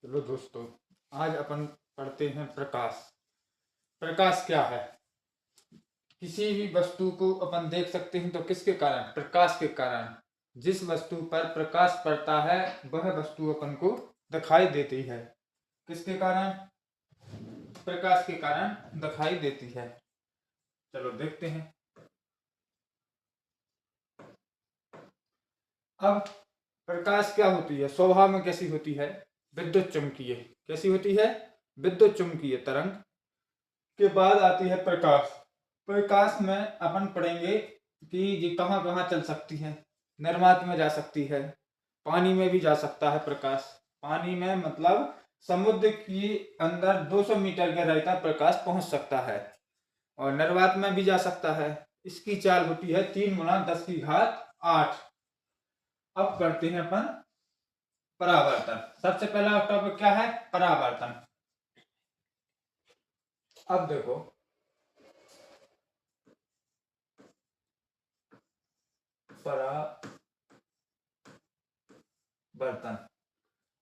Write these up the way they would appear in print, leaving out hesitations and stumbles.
चलो दोस्तों, आज अपन पढ़ते हैं प्रकाश। प्रकाश क्या है? किसी भी वस्तु को अपन देख सकते हैं तो किसके कारण? प्रकाश के कारण। जिस वस्तु पर प्रकाश पड़ता है वह वस्तु अपन को दिखाई देती है। किसके कारण? प्रकाश के कारण दिखाई देती है। चलो देखते हैं। अब प्रकाश क्या होती है? स्वभाव में कैसी होती है? विद्युत चुम्बकीय। कैसी होती है? विद्युत चुम्बकीय तरंग। के बाद आती है प्रकाश। प्रकाश में अपन पढ़ेंगे कि ये कहाँ कहाँ चल सकती है। निर्वात में जा सकती है, पानी में भी जा सकता है प्रकाश। पानी में मतलब समुद्र की अंदर 200 मीटर गहराई तक प्रकाश पहुंच सकता है और निर्वात में भी जा सकता है। इसकी चाल होती है 3 × 10⁸ अब करते हैं अपन परावर्तन। सबसे पहला टॉपिक क्या है? परावर्तन। अब देखो, परावर्तन।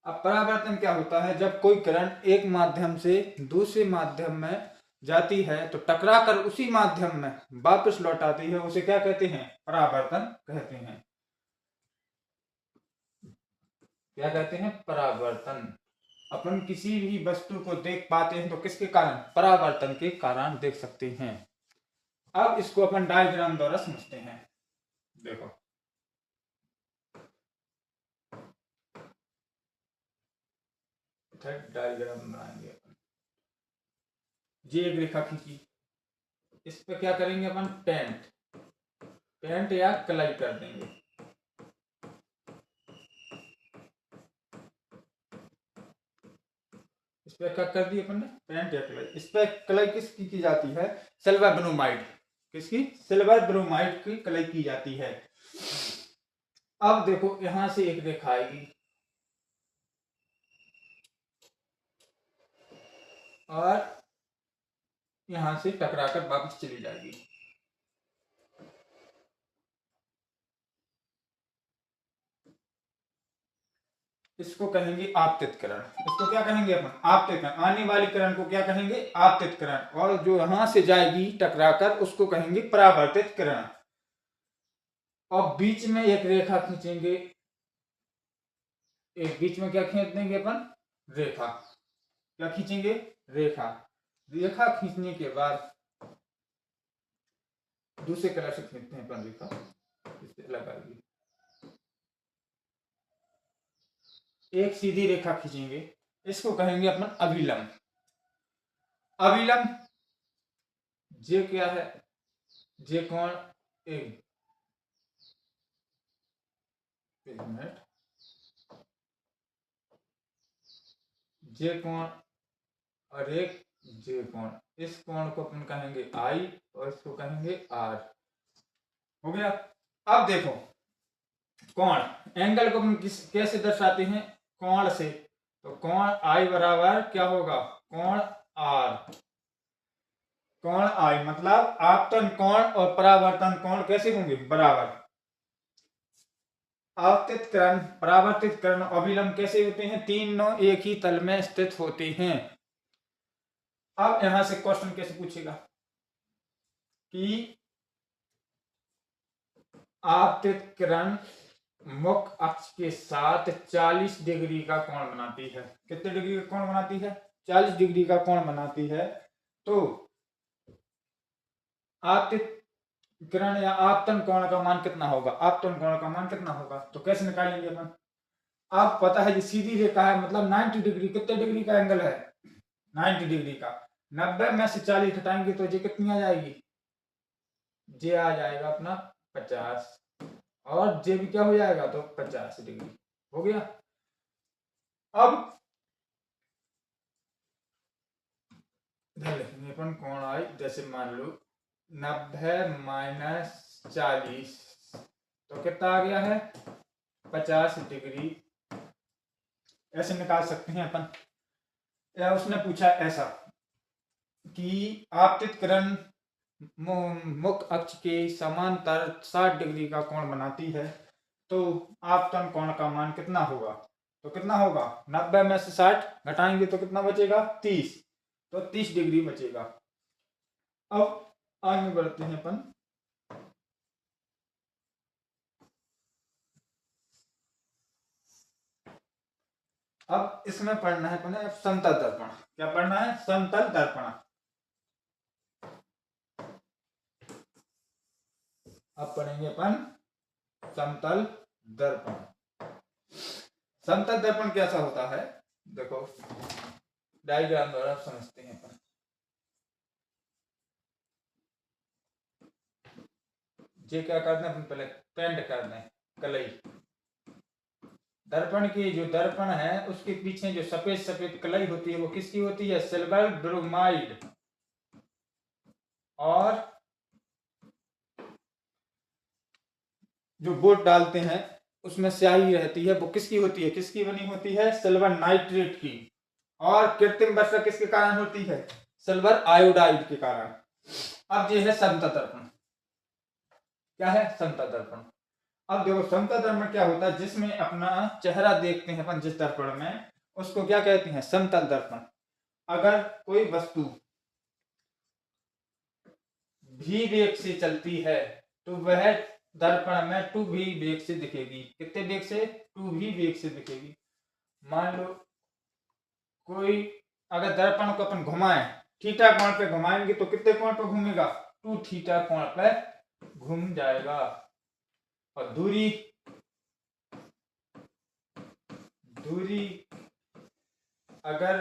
अब परावर्तन क्या होता है? जब कोई किरण एक माध्यम से दूसरे माध्यम में जाती है तो टकराकर उसी माध्यम में वापस लौट आती है, उसे क्या कहते हैं? परावर्तन कहते हैं। क्या कहते हैं? परावर्तन। अपन किसी भी वस्तु को देख पाते हैं तो किसके कारण? परावर्तन के कारण देख सकते हैं। अब इसको अपन डायग्राम द्वारा समझते हैं। देखो, डायग्राम बनाएंगे अपन। ये एक रेखा खींची, इस पे क्या करेंगे अपन? पेंट या कलाई कर देंगे। इस पे क्या कर दी अपन ने? पेंट या कलाई। इस पे कलाई किसकी की जाती है? Silver bromide. किसकी? सिल्वर ब्रोमाइड की कलाई की जाती है। अब देखो, यहां से एक रेखा आएगी और यहां से टकराकर वापस चली जाएगी। इसको कहेंगे आपतित किरण। इसको क्या कहेंगे अपन? आपतित किरण। आने वाली किरण को क्या कहेंगे? आपतित किरण। और जो यहां से जाएगी टकराकर उसको कहेंगे परावर्तित किरण। और बीच में एक रेखा खींचेंगे। एक बीच में क्या खींच देंगे अपन? रेखा। क्या खींचेंगे? रेखा। रेखा खींचने के बाद दूसरे कलर से खींचते हैं अपन रेखा। इससे लगाइए। एक सीधी रेखा खींचेंगे, इसको कहेंगे अपन अभिलंब। अभिलंब जे क्या है? जे कोण एक मिनट। जे कोण और एक जे कोण। इस कोण को अपन कहेंगे आई और इसको कहेंगे आर। हो गया। अब देखो, कोण एंगल को अपन कैसे दर्शाते हैं? कोण से। तो कोण आई बराबर क्या होगा? कोण आर। कोण आई मतलब आपतन कोण और परावर्तन कोण कैसे होंगे? बराबर। आपतित किरण, परावर्तित किरण, अभिलंब कैसे होते हैं? तीनों एक ही तल में स्थित होते हैं। अब यहां से क्वेश्चन कैसे पूछेगा कि आपतित किरण मुख्य अक्ष के साथ 40 डिग्री का कोण बनाती है। कितने डिग्री का कोण बनाती है? 40 डिग्री का कोण बनाती है। तो आपतित किरण या आपतन कोण का मान कितना होगा? आपतन कोण का मान कितना होगा? तो कैसे निकालेंगे अपन? आप पता है, ये सीधी रेखा है मतलब 90 डिग्री। कितने डिग्री का एंगल है? 90 डिग्री का। 90 में से 40 घटाएंगे तो ये कितनी आ जाएगी? ये आ जाएगा अपना 50। और जे भी क्या हो जाएगा? तो 50 डिग्री हो गया। अब इधर लिखेंगे अपन कोण आई। जैसे मान लो 90 - 40 तो कितना आ गया है? 50 डिग्री। ऐसे निकाल सकते हैं अपन। या उसने पूछा ऐसा कि आपतित किरण मुख्य अक्ष के समांतर 60 डिग्री का कोण बनाती है, तो आपतन कोण का मान कितना होगा? तो कितना होगा, 90 में से 60 घटाएंगे तो कितना बचेगा, 30, तो 30 डिग्री बचेगा। अब आगे बढ़ते हैं अपन। अब इसमें पढ़ना है अपन समतल दर्पण। क्या पढ़ना है, समतल दर्पण। अब पढ़ेंगे अपन समतल दर्पण। समतल दर्पण कैसा होता है, देखो डायग्राम द्वारा समझते हैं अपन। ये क्या करना है अपन, पहले पेंट करना है कलई। दर्पण की जो दर्पण है उसके पीछे जो सफेद सफेद कलई होती है वो किसकी होती है, सिल्वर ब्रोमाइड। और जो बोट डालते हैं उसमें स्याही रहती है वो किसकी होती है, किसकी बनी होती है, सिल्वर नाइट्रेट की। और कृत्रिम वर्षा किसके कारण होती है, सिल्वर आयोडाइड के कारण। अब ये है समतल दर्पण। क्या है, समतल दर्पण। अब देखो समतल दर्पण क्या होता है, जिसमें अपना चेहरा देखते हैं अपन जिस दर्पण में, उसको क्या कहते हैं, समतल दर्पण। अगर कोई वस्तु भी वेग से चलती है तो वह दर्पण में 2v वेग से दिखेगी। कितने वेग से, 2v वेग से दिखेगी। मान लो कोई अगर दर्पण को अपन घुमाएं, थीटा कोण पे घुमाएंगे तो कितने कोण पे घूमेगा, 2 थीटा कोण पे घूम जाएगा। और दूरी अगर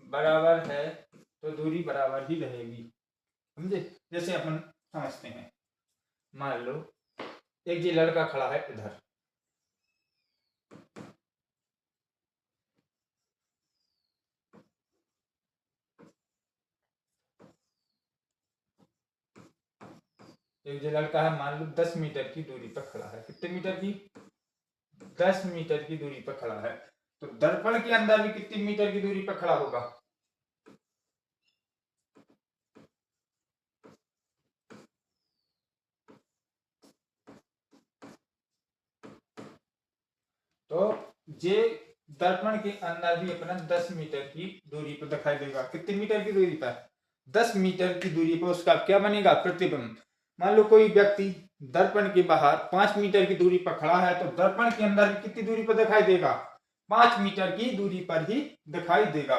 बराबर है तो दूरी बराबर ही रहेगी, समझे। जैसे अपन समझते हैं, मान लो एक ये लड़का खड़ा है इधर, एक जो लड़का है मान लो 10 मीटर की दूरी पर खड़ा है। कितने मीटर की, 10 मीटर की दूरी पर खड़ा है। तो दर्पण के अंदर भी कितनी मीटर की दूरी पर खड़ा होगा, तो ये दर्पण के अंदर भी अपना 10 मीटर की दूरी पर दिखाई देगा। कितने मीटर की दूरी पर, 10 मीटर की दूरी पर उसका क्या बनेगा, प्रतिबिंब। मान लो कोई व्यक्ति दर्पण के बाहर 5 मीटर की दूरी पर खड़ा है तो दर्पण के अंदर भी कितनी दूरी पर दिखाई देगा, 5 मीटर की दूरी पर ही दिखाई देगा।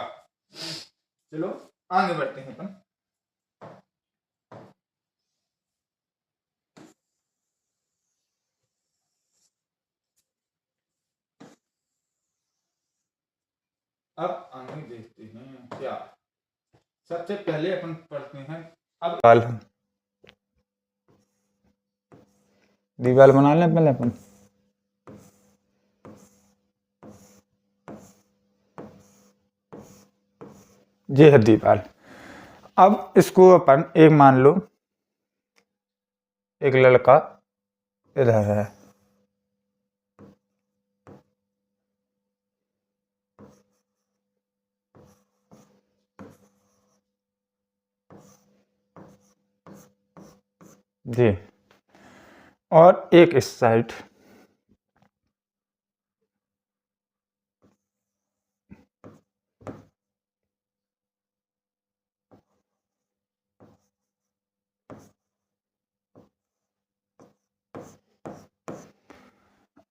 चलो आगे बढ़ते हैं अपन। अब आगे देखते हैं क्या, सबसे पहले अपन पढ़ते हैं अब दीवार बना लें पहले अपन। ये है दीवार। अब इसको अपन एक मान लो एक लड़का इधर है, जी, और एक इस साइड।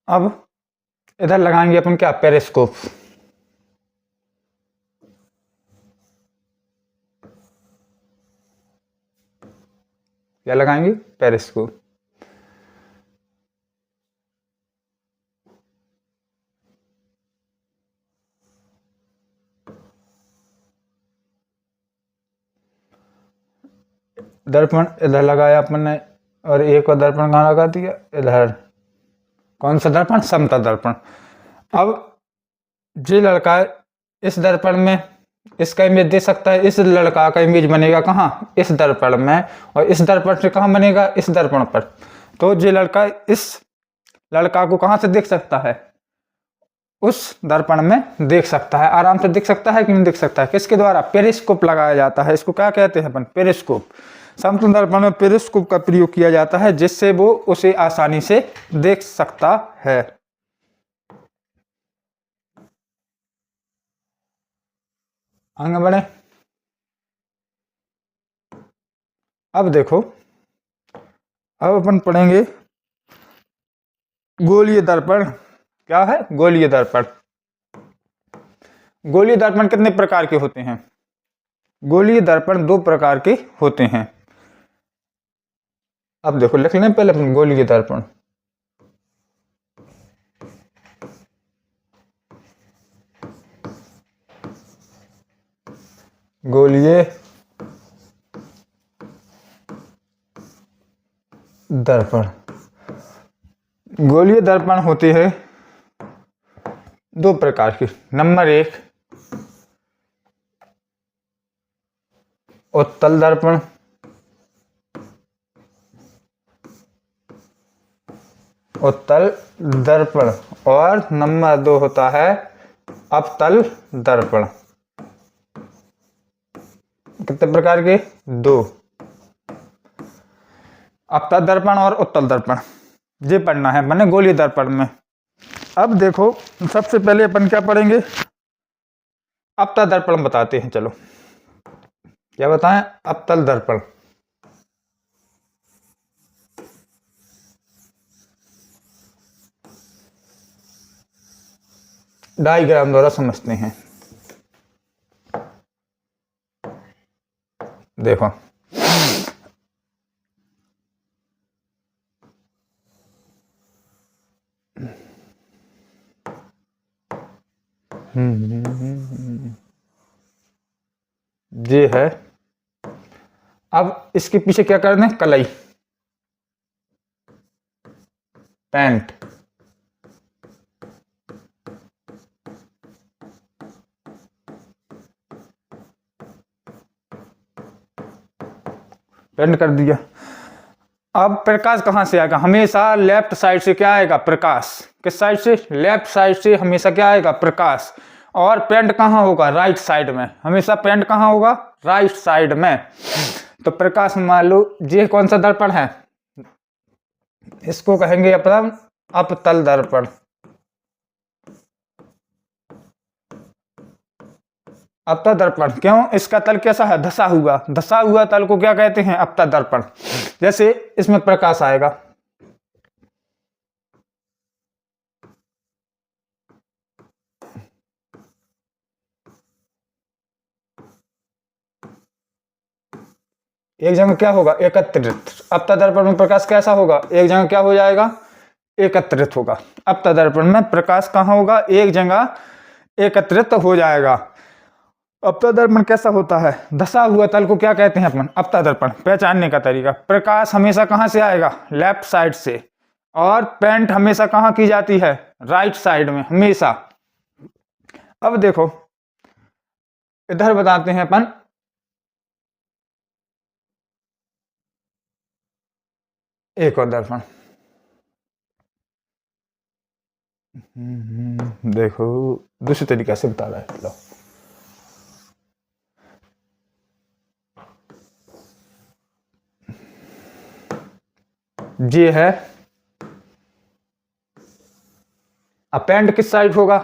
अब इधर लगाएंगे अपन क्या, पेरिस्कोप। क्या लगाएंगे, पेरिस्कोप। दर्पण इधर लगाया अपन ने, और एक और दर्पण कहाँ लगा दिया, इधर। कौन सा दर्पण, समतल दर्पण। अब ये लड़का इस दर्पण में इसका इमेज दे सकता है, इस लड़का का इमेज बनेगा कहाँ, इस दर्पण में, और इस दर्पण से कहाँ बनेगा, इस दर्पण पर। तो ये लड़का इस लड़का को कहाँ से देख सकता है, उस दर्पण में देख सकता है, आराम से देख सकता है कि नहीं देख सकता है, किसके द्वारा, पेरिस्कोप लगाया जाता है। इसको क्या कहते हैं अपन, पेरिस्कोप। समतल दर्पण में पेरिस्कोप का प्रयोग किया जाता है जिससे वो उसे आसानी से देख सकता है। आगे बढ़े। अब देखो, अब अपन पढ़ेंगे गोलीय दर्पण। क्या है गोलीय दर्पण? गोलीय दर्पण कितने प्रकार के होते हैं? गोलीय दर्पण 2 प्रकार के होते हैं। अब देखो, लिख लें पहले अपन गोलीय दर्पण। गोलीय दर्पण, गोलीय दर्पण होते हैं 2 प्रकार की। नंबर 1 उत्तल दर्पण, उत्तल दर्पण, और नंबर 2 होता है अवतल दर्पण। कितने प्रकार के? 2, अवतल दर्पण और उत्तल दर्पण। ये पढ़ना है मैंने गोलीय दर्पण में। अब देखो, सबसे पहले अपन क्या पढ़ेंगे? अवतल दर्पण बताते हैं। चलो, क्या बताएं? अवतल दर्पण। डायग्राम द्वारा समझते हैं। देखो, ये है। अब इसके पीछे क्या कर दें? कलई, पेंट। पेंट कर दिया। अब प्रकाश कहां से आएगा? हमेशा लेफ्ट साइड से क्या आएगा? प्रकाश। किस साइड से? लेफ्ट साइड से हमेशा क्या आएगा? प्रकाश। और पेंट कहां होगा? राइट साइड में। हमेशा पेंट कहां होगा? राइट साइड में। तो प्रकाश, मान लो ये कौन सा दर्पण है? इसको कहेंगे अपन अवतल दर्पण। अवतल दर्पण क्यों? इसका तल कैसा है? धसा हुआ। धसा हुआ तल को क्या कहते हैं? अवतल दर्पण। जैसे इसमें प्रकाश आएगा, एक जगह क्या होगा? एकत्रित। अवतल दर्पण में प्रकाश कैसा होगा? एक जगह क्या हो जाएगा? एकत्रित होगा। अवतल दर्पण में प्रकाश कहां होगा? एक जगह एकत्रित हो जाएगा। अवतल दर्पण कैसा होता है? धसा हुआ तल को क्या कहते हैं अपन? अवतल दर्पण। पहचानने का तरीका, प्रकाश हमेशा कहां से आएगा? लेफ्ट साइड से। और पेंट हमेशा कहां की जाती है? राइट साइड में, हमेशा। अब देखो, इधर बताते हैं अपन एक और दर्पण। देखो, दूसरी तरीके से बता रहा है। लो, ये है। अब पेंट किस साइड होगा?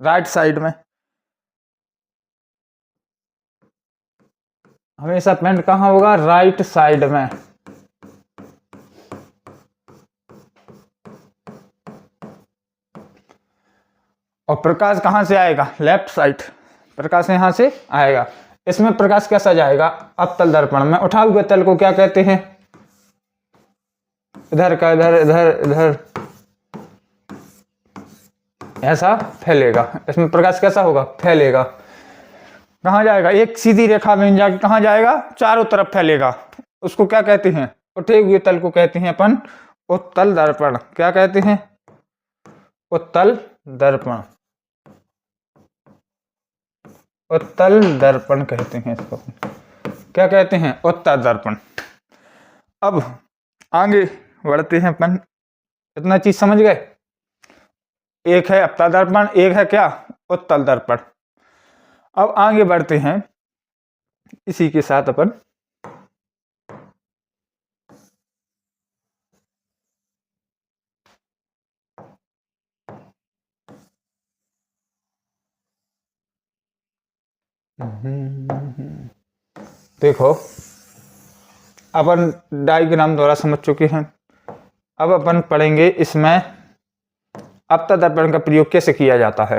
राइट साइड में। हमेशा पेंट कहां होगा? राइट साइड में। और प्रकाश कहां से आएगा? Left side. प्रकाश यहां से आएगा। इसमें प्रकाश कैसा जाएगा? अवतल दर्पण में उठाए हुए तल को क्या कहते हैं? इधर का इधर, इधर इधर, ऐसा फैलेगा। इसमें प्रकाश कैसा होगा? फैलेगा। कहां जाएगा? एक सीधी रेखा में जाके कहां जाएगा? चारों तरफ फैलेगा। उसको क्या कहते हैं? उठे हुए तल को कहते हैं अपन उत्तल दर्पण। क्या कहते हैं? उत्तल दर्पण। उत्तल दर्पण कहते हैं इसको। क्या कहते हैं? उत्तल दर्पण। अब आगे बढ़ते हैं अपन। इतना चीज समझ गए? एक है अवतल दर्पण, एक है क्या? उत्तल दर्पण। अब आगे बढ़ते हैं इसी के साथ अपन देखो अपन डायग्राम द्वारा समझ चुके हैं। अब अपन पढ़ेंगे इसमें अवतल दर्पण का प्रयोग कैसे किया जाता है।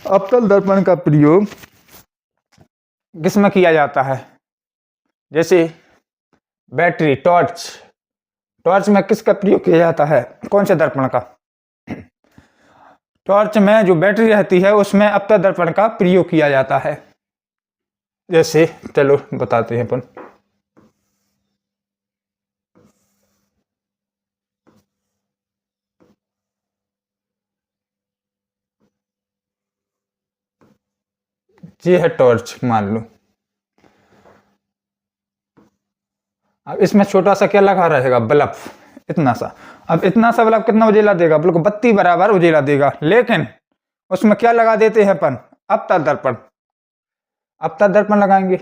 अवतल दर्पण का प्रयोग किसमें किया जाता है, जैसे बैटरी, टॉर्च में किसका प्रयोग किया जाता है, कौन से दर्पण का। टॉर्च में जो बैटरी रहती है उसमें अवतल दर्पण का प्रयोग किया जाता है। जैसे चलो बताते हैं अपन। ये है टॉर्च मान लो। अब इसमें छोटा सा क्या लगा रहेगा, बल्ब, इतना सा। अब इतना सा बल्ब कितना उजेला देगा, बिल्कुल बत्ती बराबर उजेला देगा। लेकिन उसमें क्या लगा देते हैं अपन, अवतल दर्पण। अवतल दर्पण लगाएंगे,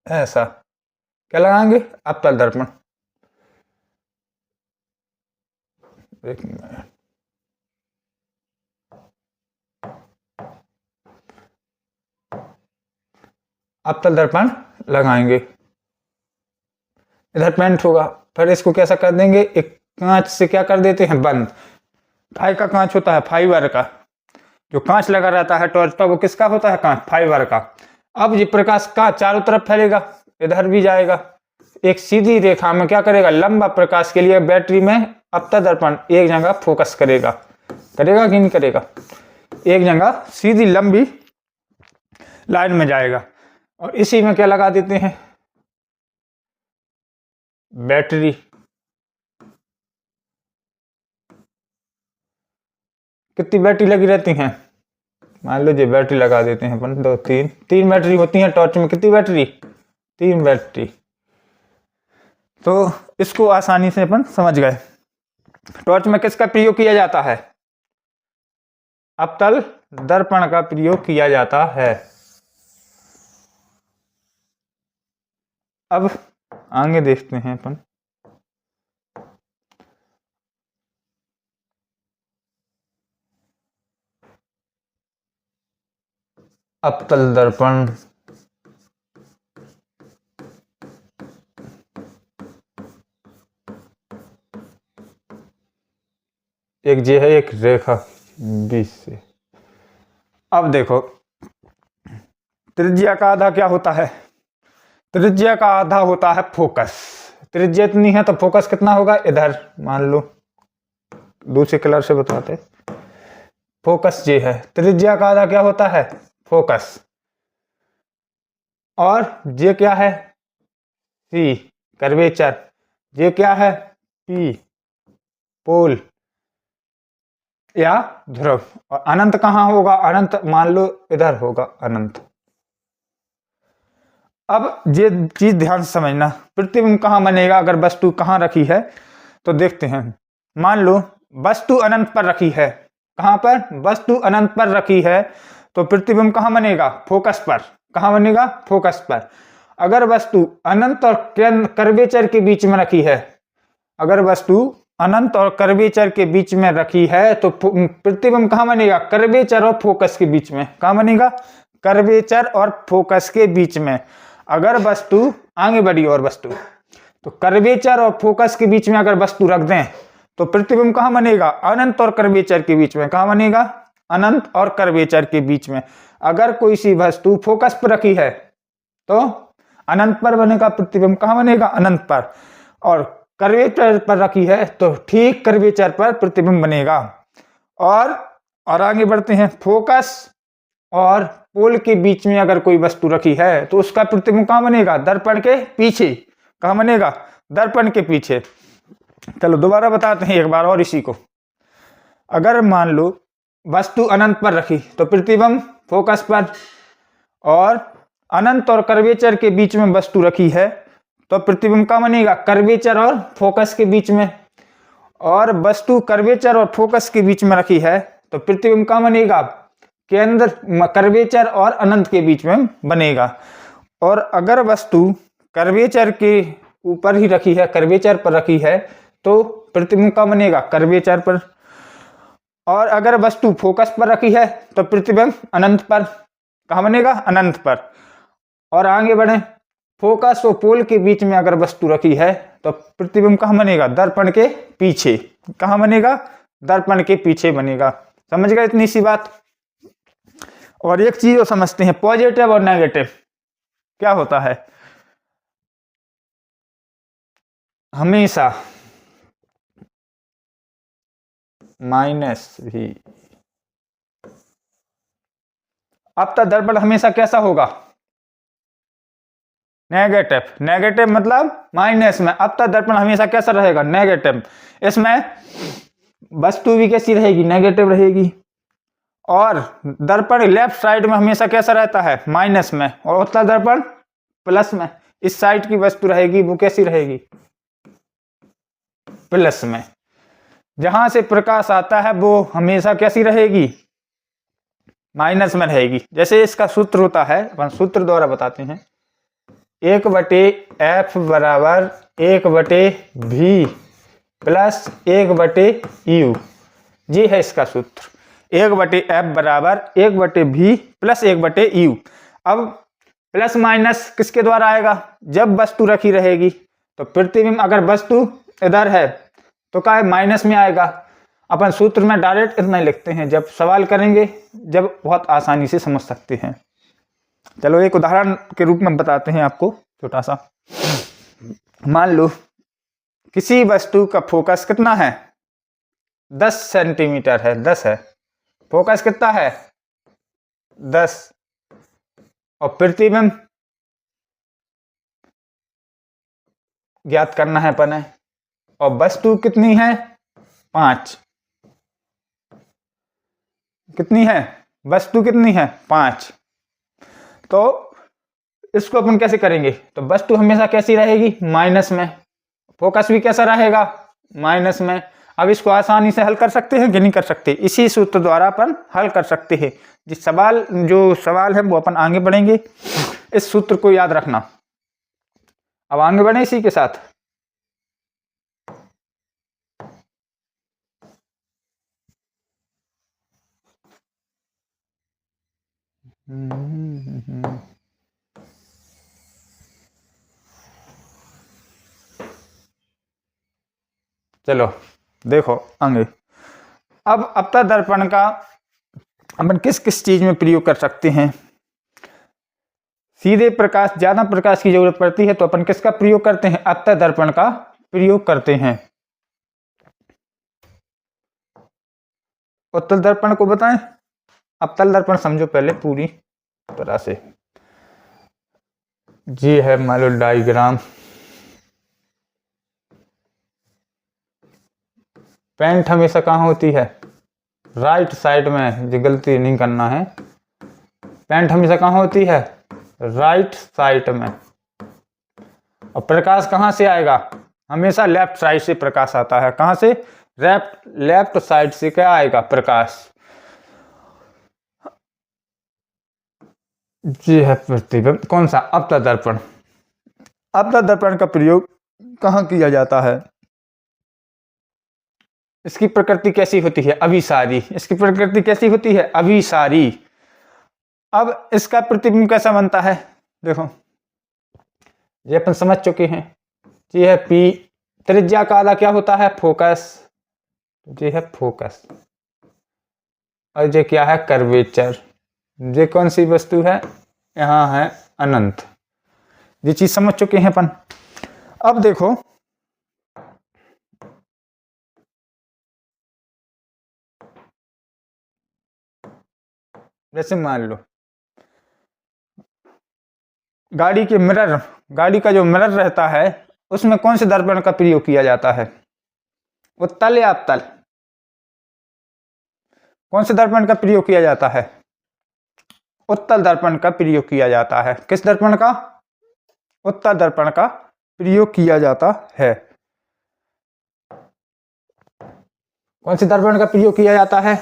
ऐसा क्या लगाएंगे, अवतल दर्पण। एक मिनट, अवतल दर्पण लगाएंगे, इधर पेंट होगा। फिर इसको कैसा कर देंगे, एक कांच से क्या कर देते हैं बंद। काय का कांच होता है, फाइबर का। जो कांच लगा रहता है टॉर्च पर वो किसका होता है, कांच, फाइबर का। अब ये प्रकाश का चारों तरफ फैलेगा, इधर भी जाएगा। एक सीधी रेखा में क्या करेगा, लंबा प्रकाश के लिए बैटरी में अवतल दर्पण एक जगह फोकस करेगा कि नहीं करेगा, एक जगह सीधी लंबी लाइन में जाएगा। और इसी में क्या लगा देते हैं, बैटरी। कितनी बैटरी लगी रहती हैं, मान लो ये बैटरी लगा देते हैं अपन, दो तीन बैटरी होती हैं टॉर्च में। कितनी बैटरी, 3 बैटरी। तो इसको आसानी से अपन समझ गए। टॉर्च में किसका प्रयोग किया जाता है, अवतल दर्पण का प्रयोग किया जाता है। अब आगे देखते हैं अपन। अवतल दर्पण एक जे है, एक रेखा बीच से। अब देखो त्रिज्या का आधा क्या होता है, त्रिज्या का आधा होता है फोकस। त्रिज्या इतनी है तो फोकस कितना होगा, इधर मान लो, दूसरे कलर से बताते। फोकस ये है, त्रिज्या का आधा क्या होता है, फोकस। और ये क्या है, सी, कर्वेचर। ये क्या है, पी, पोल या ध्रुव। और अनंत कहाँ होगा, अनंत मान लो इधर होगा, अनंत। अब ये चीज ध्यान से समझना, प्रतिबिंब कहाँ बनेगा, अगर वस्तु कहाँ रखी है तो देखते हैं। मान लो वस्तु अनंत पर रखी है, कहाँ पर, वस्तु अनंत पर रखी है, तो प्रतिबिंब कहाँ बनेगा, फोकस पर। कहाँ बनेगा, फोकस पर। अगर वस्तु अनंत और कर्वेचर के बीच में रखी है, अगर वस्तु अनंत और कर्वेचर के बीच में रखी है तो प्रतिबिंब कहाँ बनेगा, कर्वेचर और फोकस के बीच में। कहाँ बनेगा, कर्वेचर और फोकस के बीच में। अगर वस्तु आगे बढ़ी और वस्तु, तो कर्वेचर और फोकस के बीच में अगर वस्तु रख दें तो प्रतिबिंब कहाँ बनेगा, अनंत और कर्वेचर के बीच में। कहाँ बनेगा, अनंत और कर्वेचर के बीच में। अगर कोई सी वस्तु फोकस पर रखी है तो अनंत पर बनेगा प्रतिबिंब, कहाँ बनेगा, अनंत पर। और कर्वेचर पर रखी है तो ठीक कर्वेचर पर प्रतिबिंब बनेगा। और आगे बढ़ते हैं, फोकस और पोल के बीच में अगर कोई वस्तु रखी है तो उसका प्रतिबिंब कहाँ बनेगा, दर्पण के पीछे। कहाँ बनेगा, दर्पण के पीछे। चलो दोबारा बताते हैं एक बार और इसी को। अगर मान लो वस्तु अनंत पर रखी तो प्रतिबिंब फोकस पर, और अनंत और कर्वेचर के बीच में वस्तु रखी है तो प्रतिबिंब कहाँ बनेगा, कर्वेचर और फोकस के बीच में। और वस्तु कर्वेचर और फोकस के बीच में रखी है तो प्रतिबिंब कहाँ बनेगा, केंद्र, कर्वेचर और अनंत के बीच में बनेगा। और अगर वस्तु कर्वेचर के ऊपर ही रखी है, कर्वेचर पर रखी है, तो प्रतिबिंब कहाँ बनेगा, कर्वेचर पर। और अगर वस्तु फोकस पर रखी है तो प्रतिबिंब अनंत पर, कहाँ बनेगा, अनंत पर। और आगे बढ़े, फोकस और पोल के बीच में अगर वस्तु रखी है तो प्रतिबिंब कहाँ बनेगा, दर्पण के पीछे। कहाँ बनेगा, दर्पण के पीछे बनेगा। समझ गए इतनी सी बात। और एक चीज और समझते हैं, पॉजिटिव और नेगेटिव क्या होता है। हमेशा माइनस भी, आपका दर्पण हमेशा कैसा होगा, नेगेटिव। नेगेटिव मतलब माइनस में। आपका दर्पण हमेशा कैसा रहेगा, नेगेटिव। इसमें वस्तु भी कैसी रहेगी, नेगेटिव रहेगी। और दर्पण लेफ्ट साइड में हमेशा कैसा रहता है, माइनस में। और उत्तल दर्पण प्लस में। इस साइड की वस्तु रहेगी वो कैसी रहेगी, प्लस में। जहां से प्रकाश आता है वो हमेशा कैसी रहेगी, माइनस में रहेगी। जैसे इसका सूत्र होता है, अपन सूत्र द्वारा बताते हैं, 1/f बराबर 1/v प्लस 1/u। जी है इसका सूत्र, 1/f बराबर 1/v प्लस 1/u। अब प्लस माइनस किसके द्वारा आएगा, जब वस्तु रखी रहेगी। तो प्रतिबिंब अगर वस्तु इधर है तो क्या है, माइनस में आएगा। अपन सूत्र में डायरेक्ट इतना ही लिखते हैं, जब सवाल करेंगे जब बहुत आसानी से समझ सकते हैं। चलो एक उदाहरण के रूप में बताते हैं आपको छोटा सा। मान लो किसी वस्तु का फोकस कितना है, 10 सेंटीमीटर है, 10 है। फोकस कितना है, 10। और प्रतिबिंब ज्ञात करना है अपन है। और वस्तु कितनी है, 5। कितनी है, वस्तु कितनी है, 5। तो इसको अपन कैसे करेंगे, तो वस्तु हमेशा कैसी रहेगी, माइनस में। फोकस भी कैसा रहेगा, माइनस में। अब इसको आसानी से हल कर सकते हैं कि नहीं कर सकते, इसी सूत्र द्वारा अपन हल कर सकते हैं। जो सवाल है वो अपन आगे बढ़ेंगे, इस सूत्र को याद रखना। अब आगे बढ़े इसी के साथ। चलो देखो आगे। अब अपतल दर्पण का अपन किस किस चीज में प्रयोग कर सकते हैं। सीधे प्रकाश, ज्यादा प्रकाश की जरूरत पड़ती है तो अपन किसका प्रयोग करते हैं, अपतल दर्पण का प्रयोग करते हैं। उत्तल दर्पण को बताएं। अपतल दर्पण समझो पहले पूरी तरह से। जी है मान लो डायग्राम। पेंट हमेशा कहाँ होती है, राइट साइड में। जो गलती नहीं करना है, पेंट हमेशा कहाँ होती है, राइट साइड में। और प्रकाश कहाँ से आएगा, हमेशा लेफ्ट साइड से प्रकाश आता है। कहाँ से, लेफ्ट साइड से क्या आएगा, प्रकाश। जी है प्रतिबिंब। कौन सा, अपतल दर्पण। अपतल दर्पण का प्रयोग कहाँ किया जाता है, इसकी प्रकृति कैसी होती है, अभिसारी। इसकी प्रकृति कैसी होती है, अभिसारी। अब इसका प्रतिबिंब कैसा बनता है, देखो ये अपन समझ चुके हैं। ये है पी, त्रिज्या का आधा क्या होता है, फोकस। ये है फोकस। और ये क्या है, कर्वेचर। ये कौन सी वस्तु है, यहाँ है अनंत। ये चीज समझ चुके हैं अपन। अब देखो जैसे मान लो गाड़ी के मिरर, गाड़ी का जो मिरर रहता है उसमें कौन से दर्पण का प्रयोग किया जाता है, उत्तल या अपतल। कौन से दर्पण का प्रयोग किया जाता है, उत्तल दर्पण का प्रयोग किया जाता है। किस दर्पण का, उत्तल दर्पण का प्रयोग किया जाता है। कौन से दर्पण का प्रयोग किया जाता है,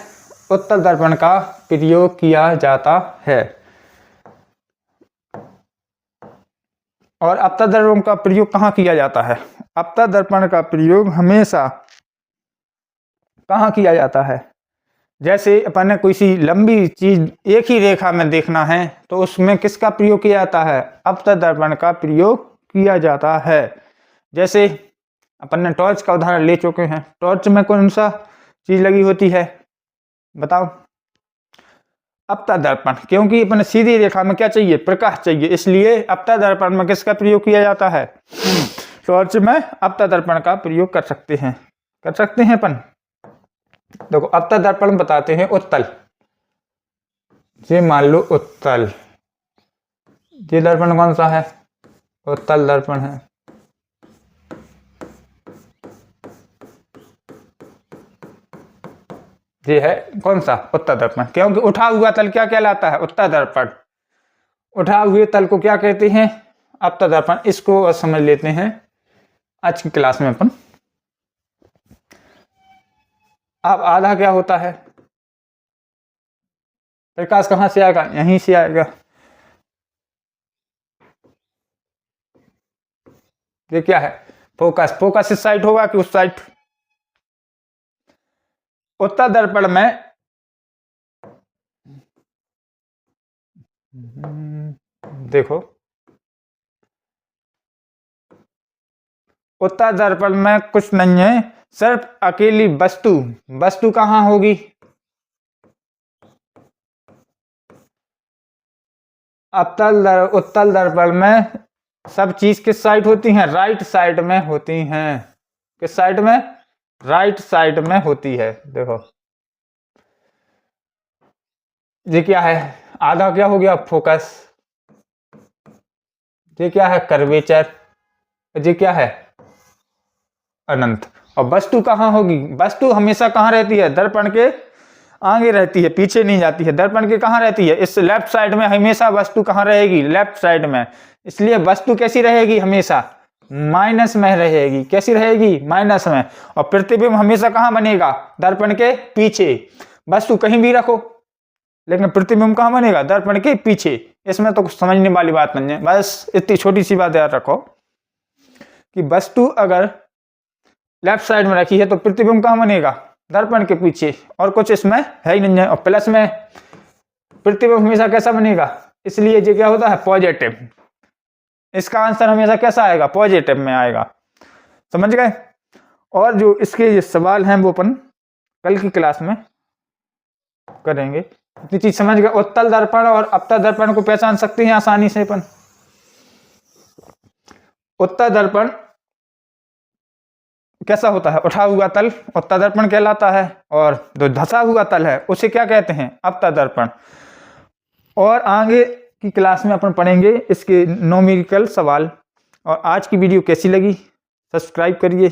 उत्तल दर्पण का प्रयोग किया जाता है। और अपतल दर्पण का प्रयोग कहाँ किया जाता है, अपतल दर्पण का प्रयोग हमेशा कहाँ किया जाता है, जैसे अपन ने कोई सी लंबी चीज एक ही रेखा में देखना है तो उसमें किसका प्रयोग किया जाता है? अपतन दर्पण का प्रयोग किया जाता है। जैसे अपन ने टॉर्च का उदाहरण ले चुके हैं, टॉर्च में कौन सा चीज लगी होती है बताओ? अपतन दर्पण, क्योंकि अपन सीधी रेखा में क्या चाहिए? प्रकाश चाहिए, इसलिए अपतन दर्पण में किसका प्रयोग किया जाता है? टॉर्च में अपतन दर्पण का प्रयोग कर सकते हैं अपन। देखो अपतन दर्पण बताते हैं उत्तल, ये मान लो उत्तल, ये दर्पण कौन सा है? उत्तल दर्पण है। ये है कौन सा? उत्तल दर्पण, क्योंकि उठा हुआ तल क्या कहलाता है? उत्तल दर्पण। उठा हुए तल को क्या कहते हैं? अपतन दर्पण। इसको समझ लेते हैं आज की क्लास में अपन। अब आधा क्या होता है? प्रकाश कहां से आएगा? यहीं से आएगा। ये क्या है? फोकस। फोकस इस साइड होगा कि उस साइड? उत्तल दर्पण में देखो, उत्तल दर्पण में कुछ नहीं है, सिर्फ अकेली वस्तु कहां होगी? उत्तल दर्पण में सब चीज किस साइड होती हैं? राइट साइड में होती हैं। किस साइड में? राइट साइड में होती है। देखो ये क्या है? आधा क्या हो गया? फोकस। ये क्या है? कर्वेचर। ये क्या है? अनंत। और वस्तु कहां होगी? वस्तु हमेशा कहां रहती है? दर्पण के आगे रहती है, पीछे नहीं जाती है। दर्पण के कहां रहती है? इस लेफ्ट साइड में हमेशा वस्तु कहां रहेगी? लेफ्ट साइड में। इसलिए वस्तु कैसी रहेगी? हमेशा माइनस में रहेगी। कैसी रहेगी? माइनस में। और प्रतिबिंब हमेशा कहां बनेगा? दर्पण के पीछे। वस्तु कहीं भी रखो लेकिन प्रतिबिंब कहां बनेगा? दर्पण के पीछे। इसमें तो कुछ समझने वाली बात नहीं है, बस इतनी छोटी सी बात याद रखो कि वस्तु अगर लेफ्ट साइड में रखी है तो प्रतिबिंब कहां बनेगा? दर्पण के पीछे। और कुछ इसमें है ही नहीं है। और प्लस में प्रतिबिंब हमेशा कैसा बनेगा? इसलिए ये क्या होता है? पॉजिटिव। इसका आंसर हमेशा कैसा आएगा? पॉजिटिव में आएगा। समझ गए? और जो इसके ये सवाल हैं वो अपन कल की क्लास में करेंगे। इतनी चीज समझ गए? उत्तल दर्पण और अपतन दर्पण को पहचान सकते हैं आसानी से अपन। उत्तल दर्पण कैसा होता है? उठा हुआ तल उत्तल दर्पण कहलाता है, और जो धसा हुआ तल है उसे क्या कहते हैं? अपतन दर्पण। और आगे की क्लास में अपन पढ़ेंगे इसके न्यूमेरिकल सवाल। और आज की वीडियो कैसी लगी? सब्सक्राइब करिए।